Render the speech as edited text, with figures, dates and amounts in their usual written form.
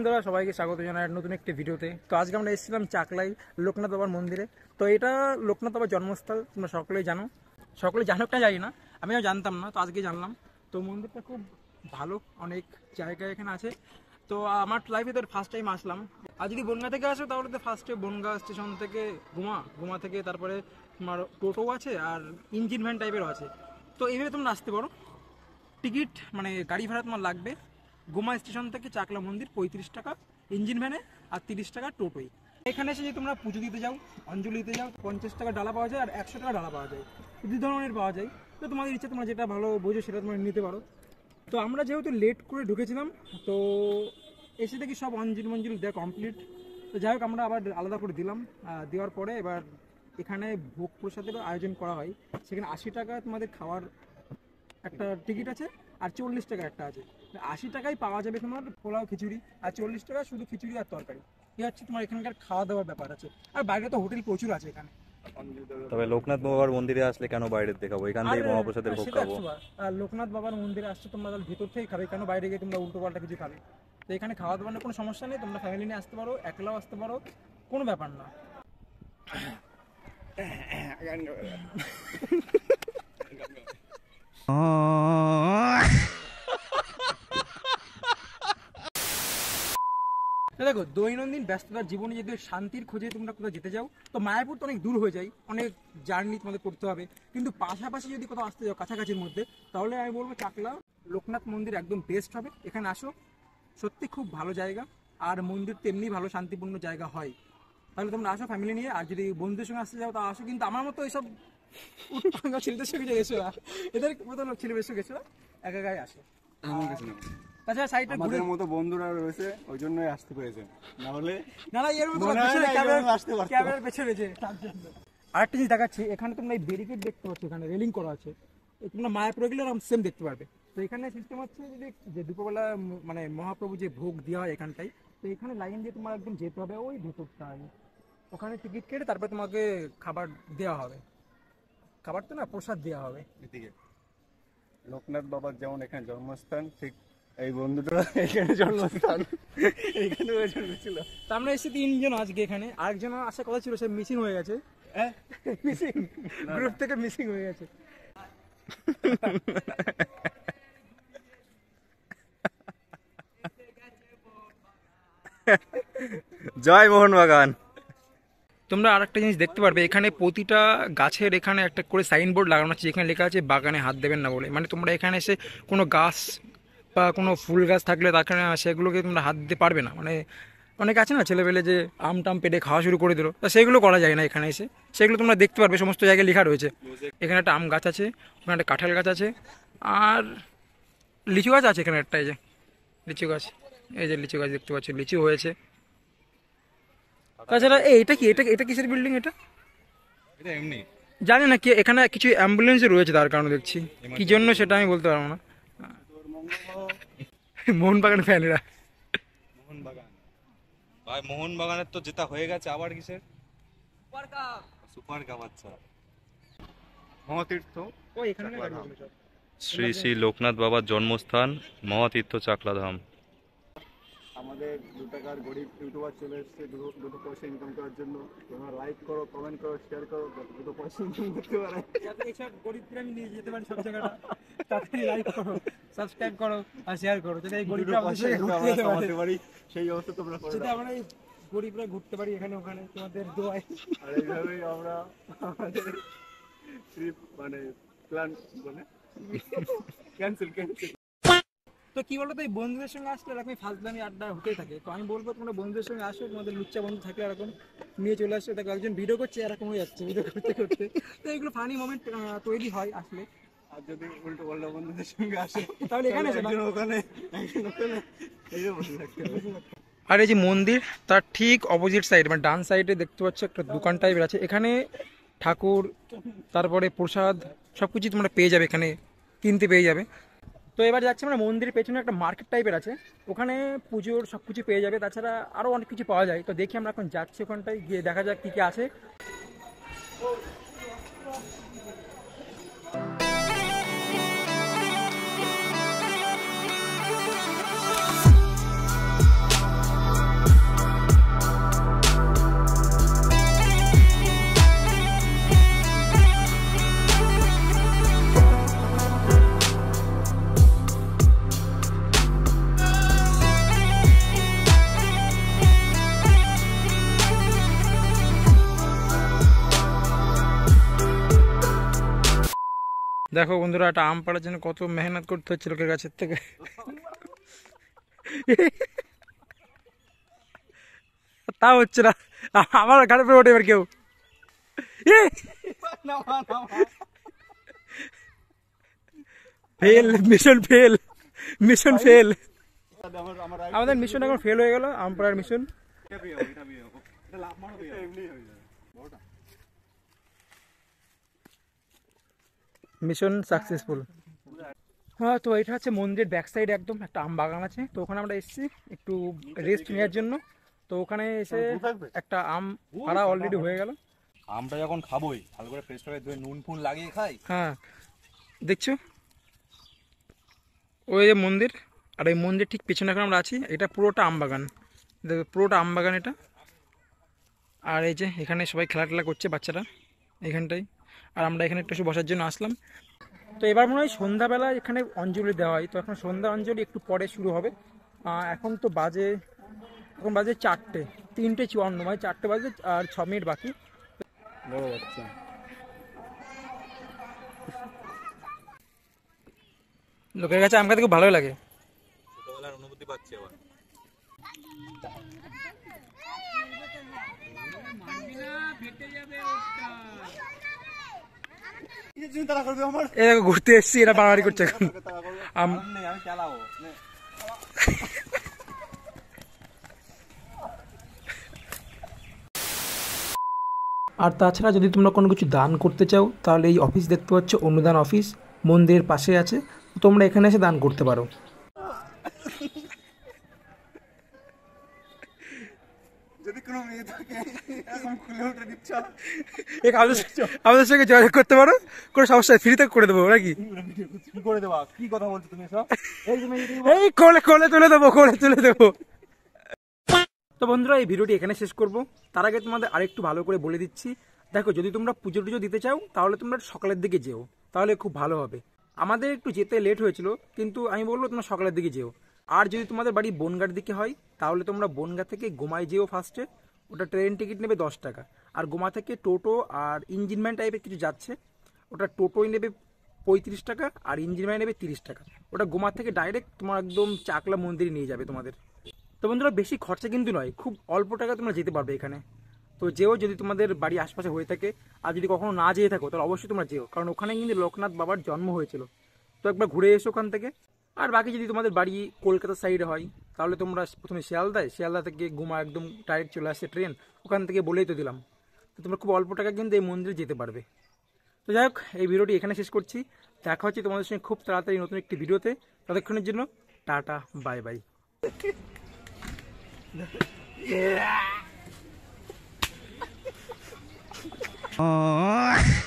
বন্ধুরা, সবাইকে স্বাগত জানাই নতুন একটি ভিডিওতে। তো আজকে আমরা এসেছিলাম চাকলাই লোকনাথ বাবার মন্দিরে। তো এটা লোকনাথ বাবার জন্মস্থল, তোমরা সকলেই জানো। সকলে জানো কিনা জানি না, আমিও জানতাম না, তো আজকে জানলাম। তো মন্দিরটা খুব ভালো, অনেক জায়গা এখানে আছে। তো আমার লাইফে তো ফার্স্ট টাইম আসলাম। আর যদি বনগাঁ থেকে আসো তাহলে তো ফার্স্টে বনগাঁ স্টেশন থেকে ঘুমা থেকে তারপরে তোমার টোটো আছে আর ইঞ্জিন ভ্যান টাইপেরও আছে। তো এইভাবে তোমরা আসতে পারো। টিকিট মানে গাড়ি ভাড়া তোমার লাগবে গুমা স্টেশন থেকে চাকলা মন্দির 35 টাকা ইঞ্জিন ভ্যানে, আর 30 টাকা টোটোই। এখানে এসে যে তোমরা পুজো দিতে যাও, অঞ্জলি দিতে যাও, 50 টাকা ডালা পাওয়া যায় আর 100 টাকা ডালা পাওয়া যায়, দু ধরনের পাওয়া যায়। তো তোমাদের ইচ্ছা, তোমরা যেটা ভালো বোঝো সেটা তোমরা নিতে পারো। তো আমরা যেহেতু লেট করে ঢুকেছিলাম, তো এসে দেখি সব অঞ্জলি দেওয়া কমপ্লিট। তো যাই হোক, আমরা আবার আলাদা করে দিলাম। দেওয়ার পরে এবার এখানে ভোগ প্রসাদেরও আয়োজন করা হয়। সেখানে 80 টাকা তোমাদের খাওয়ার একটা টিকিট আছে আর 40 টাকা একটা আছে। 80 টাকায় পাওয়া যাবে তোমার পোলাও খিচুড়ি, আর 40 টাকা শুধু খিচুড়ি আর তরকারি। এই হচ্ছে তোমার এখানকার খাওয়া দাওয়ার ব্যাপার আছে। আর বাইরে তো হোটেল প্রচুর আছে এখানে। তবে লোকনাথ বাবার মন্দিরে আসলে কেন বাইরে দেখাবো, এখান থেকে মহাপ্রসাদের ভোগ খাবো। আর লোকনাথ বাবার মন্দিরে আসছে তোমরা ভিতর থেকে খাবে, কেন বাইরে গিয়ে তোমরা উল্টো পাল্টা কিছু খাবে? তো এখানে খাওয়া দাওয়ার কোনো সমস্যা নেই, তোমরা ফ্যামিলি নিয়ে আসতে পারো, একলাও আসতে পারো, কোনো ব্যাপার না। দেখো, দৈনন্দিন ব্যস্ততার জীবনে যদি শান্তির খোঁজে তোমরা কোথাও যেতে যাও, তো মায়াপুর তো অনেক দূর হয়ে যায়, অনেক জার্নি তোমাদের করতে হবে। কিন্তু পাশাপাশি যদি কোথাও আসতে যাও কাছাকাছির মধ্যে, তাহলে আমি বলবো চাকলা লোকনাথ মন্দির একদম বেস্ট হবে। এখানে আসো, সত্যি খুব ভালো জায়গা, আর মন্দির তেমনি ভালো শান্তিপূর্ণ জায়গা হয়। তাহলে তোমরা আসো ফ্যামিলি নিয়ে। আর যদি বন্ধুদের সঙ্গে আসতে যাও তা আসো, কিন্তু আমার মতো এইসব ছেলেদের সঙ্গে এসো না, এদের মতো লোক ছেলেদের সঙ্গে এসো না, একা একাই আসো। তাছাড়া সাইডে আমাদের মতো বন্ধুরা রয়েছে, ওই জন্যই আসতে পেরেছে, না হলে না এর মতো ক্যামেরার পেছনে রয়েছে তার জন্য। আরেকটা জিনিস দেখাচ্ছি, এখানে তোমরা এই ব্যারিকেড দেখতে পাচ্ছ, এখানে রেলিং করা আছে। তোমরা মায়াপুরে গেলে এরকম সেম দেখতে পারবে। তো এখানে সিস্টেম হচ্ছে যে দুপুরবেলা মানে মহাপ্রভু যে ভোগ দেওয়া হয় এখানটাই, তো এখানে লাইন দিয়ে তোমার একদম যেতে হবে ওই ভেতরটা, ওখানে টিকিট কেটে তারপরে তোমাকে খাবার দেওয়া হবে। খাবার তো না, প্রসাদ দেওয়া হবে। এদিকে লোকনাথ বাবার যেমন এখানে জন্মস্থান, ঠিক এই বন্ধুটা এখানে জন্মস্থান, এখানে জন্মেছিল। তো আমরা এসে 3 জন আজকে এখানে, আরেকজন আসার কথা ছিল, সে মিসিং হয়ে গেছে। মিসিং, গ্রুপ থেকে মিসিং হয়ে গেছে। জয় মোহনবাগান। তোমরা আরেকটা জিনিস দেখতে পারবে, এখানে প্রতিটা গাছের এখানে একটা করে সাইনবোর্ড লাগানো আছে, যেখানে লেখা আছে বাগানে হাত দেবেন না বলে। মানে তোমরা এখানে এসে কোনো গাছ বা কোনো ফুল গাছ থাকলে তাকে সেগুলোকে তোমরা হাত দিতে পারবে না। মানে অনেক আছে না ছেলেবেলে যে আম টাম পেটে খাওয়া শুরু করে দিল, তা সেগুলো করা যায় না এখানে এসে। সেগুলো তোমরা দেখতে পারবে, সমস্ত জায়গায় লেখা রয়েছে। এখানে একটা আম গাছ আছে, ওখানে একটা কাঁঠাল গাছ আছে, আর লিচু গাছ আছে এখানে একটা। এই যে লিচু গাছ, এই যে লিচু গাছ দেখতে পাচ্ছ, লিচু হয়েছে। তাছাড়া এটা কি, এটা কিসের বিল্ডিং? এটা এমনি জানি না কি, এখানে কিছু অ্যাম্বুলেন্সও রয়েছে, তার কারণে দেখছি কি জন্য সেটা আমি বলতে পারবো না। মোহনবাগান ফ্যানেরা, মোহনবাগান ভাই, মোহনবাগানের তো জেতা হয়ে গেছে, আবার কিসের সুপার কাপ? আচ্ছা, মহাতীর্থ শ্রী শ্রী লোকনাথ বাবার জন্মস্থান মহাতীর্থ চাকলাধাম। আমাদের 2 টাকার গরিব ইউটিউবার চলে এসছে দুটো পয়সা ইনকাম করার জন্য। তোমরা লাইক করো, কমেন্ট করো, শেয়ার করো, দুটো পয়সা ইনকাম করতে পারে, যাতে এইসব গরিবদের আমি নিয়ে যেতে পারি সব জায়গাটা। তাড়াতাড়ি লাইক করো, সাবস্ক্রাইব করো আর শেয়ার করো, যাতে এই গরিবরা ঘুরতে পারি, সেই অবস্থা তোমরা করো, যাতে আমরা এই গরিবরা ঘুরতে পারি এখানে ওখানে, তোমাদের দোয়ায়। আর এইভাবেই আমরা আমাদের ট্রিপ মানে প্ল্যান মানে ক্যান্সেল। তো কি বলতো, এই বন্ধুদের সঙ্গে আসলে এরকম ফাজলামি আড্ডা হতেই থাকে। তো আমি বলবো তোমরা বন্ধুদের সঙ্গে আসো, তোমাদের লুচ্চা বন্ধু থাকলে এরকম নিয়ে চলে আসো। দেখো একজন ভিডিও করছে, এরকম হয়ে যাচ্ছে ভিডিও করতে করতে। তো এগুলো ফানি মোমেন্ট তৈরি হয় আসলে। আর যদি উল্টো পাল্টা বন্ধুদের সঙ্গে আসে তাহলে এখানে ওখানে এই বসে থাকতে হবে। আর এই যে মন্দির, তার ঠিক অপোজিট সাইড মানে ডান সাইডে দেখতে পাচ্ছ একটা দোকান টাইপের আছে। এখানে ঠাকুর, তারপরে প্রসাদ সবকিছু তোমরা পেয়ে যাবে, এখানে কিনতে পেয়ে যাবে। তো এবার যাচ্ছি আমরা মন্দিরের পেছনে একটা মার্কেট টাইপের আছে, ওখানে পুজোর সব কিছু পেয়ে যাবে। তাছাড়া আরও অনেক কিছু পাওয়া যায়। তো দেখি আমরা এখন যাচ্ছি ওখানটায়, গিয়ে দেখা যাক কী কী আছে। দেখো বন্ধুরা, একটা আম পাড়ার জন্য কত মেহনত করতে হচ্ছে লোকের গাছের থেকে। তাও হচ্ছে না, আমার ঘাড়ে পরে ওঠে এবার কেউ। Fail, mission fail, mission fail. আমাদের মিশন এখন ফেল হয়ে গেল, আম পাড়ার মিশন। Mission successful. হ্যাঁ, তো এটা হচ্ছে মন্দিরের ব্যাক সাইড, একদম একটা আম বাগান আছে। তো ওখানে আমরা এসেছি একটু রেস্ট নেওয়ার জন্য। তো ওখানে এসে একটা আম পাড়া অলরেডি হয়ে গেল। আমটা যখন খাবোই ভালো করে ফ্রেশ করে ধুয়ে নুন ফুন লাগিয়ে খাই। হ্যাঁ, দেখছো ওই যে মন্দির, আর এই মন্দির ঠিক পেছনে এখন আমরা আছি। এটা পুরোটা আম বাগান, দেখো পুরোটা আম বাগান এটা। আর এই যে এখানে সবাই খেলাটেলা করছে বাচ্চারা এখানটায়, আর আমরা এখানে একটু বসার জন্য আসলাম। তো এবার মনে হয় সন্ধ্যাবেলা এখানে অঞ্জলি দেওয়া হয়। তো এখন সন্ধ্যা অঞ্জলি একটু পরে শুরু হবে। এখন তো বাজে, এখন বাজে 4টে, 3:54, মানে 4টে বাজে আর 6 মিনিট বাকি। বড় বাচ্চা লোকের কাছে আম খেতে খুব ভালোই লাগে। ছোটবেলার অনুভূতি পাচ্ছি আবার। এ দেখো ঘুরতে এসেছি, এরা বাড়াবাড়ি করছে এখন। আমি চালাবো। আর তাছাড়া যদি তোমরা কোনো কিছু দান করতে চাও, তাহলে এই অফিস দেখতে পাচ্ছ, অনুদান অফিস মন্দিরের পাশে আছে। তোমরা এখানে এসে দান করতে পারো। যদি কোনো মেয়ে থাকে এরকম খুলে উঠে দিচ্ছ, আমাদের সঙ্গে যোগাযোগ করতে পারো, কোনো সমস্যা ফ্রিতে করে দেবো নাকি। কি করে দেবা? কি কথা বলছো তুমি সব? এই কোলে কোলে তুলে দেবো, কোলে তুলে দেবো। তো বন্ধুরা, এই ভিডিওটি এখানে শেষ করব। তার আগে তোমাদের আরেকটু ভালো করে বলে দিচ্ছি, দেখো যদি তোমরা পুজো টুজো দিতে চাও তাহলে তোমরা সকালের দিকে যেও, তাহলে খুব ভালো হবে। আমাদের একটু যেতে লেট হয়েছিল, কিন্তু আমি বলবো তোমরা সকালের দিকে যেও। আর যদি তোমাদের বাড়ি বনগাঁর দিকে হয়, তাহলে তোমরা বনগাঁ থেকে গোমায় যেও ফার্স্টে। ওটা ট্রেন টিকিট নেবে 10 টাকা। আর গোমা থেকে টোটো আর ইঞ্জিনম্যান টাইপের কিছু যাচ্ছে, ওটা টোটোই নেবে 35 টাকা, আর ইঞ্জিনম্যান নেবে 30 টাকা। ওটা গোমা থেকে ডাইরেক্ট তোমার একদম চাকলা মন্দিরে নিয়ে যাবে তোমাদের। তো বন্ধুরা, বেশি খরচা কিন্তু নয়, খুব অল্প টাকা তোমরা যেতে পারবে এখানে। তো যেও যদি তোমাদের বাড়ি আশপাশে হয়ে থাকে। আর যদি কখনো না যেয়ে থাকো তাহলে অবশ্যই তোমরা যেও, কারণ ওখানে কিন্তু লোকনাথ বাবার জন্ম হয়েছিল। তো একবার ঘুরে এসো ওখান থেকে। আর বাকি যদি তোমাদের বাড়ি কলকাতা সাইডে হয়, তাহলে তোমরা প্রথমে শিয়ালদা থেকে গোমা একদম ডাইরেক্ট চলে আসছে ট্রেন, ওখান থেকে বলেই তো দিলাম। তো তোমরা খুব অল্প টাকা কিন্তু এই মন্দিরে যেতে পারবে। তো যাই হোক, এই ভিডিওটি এখানে শেষ করছি। দেখা হচ্ছে তোমাদের সঙ্গে খুব তাড়াতাড়ি নতুন একটি ভিডিওতে। ততক্ষণের জন্য টাটা, বাই বাই। Oh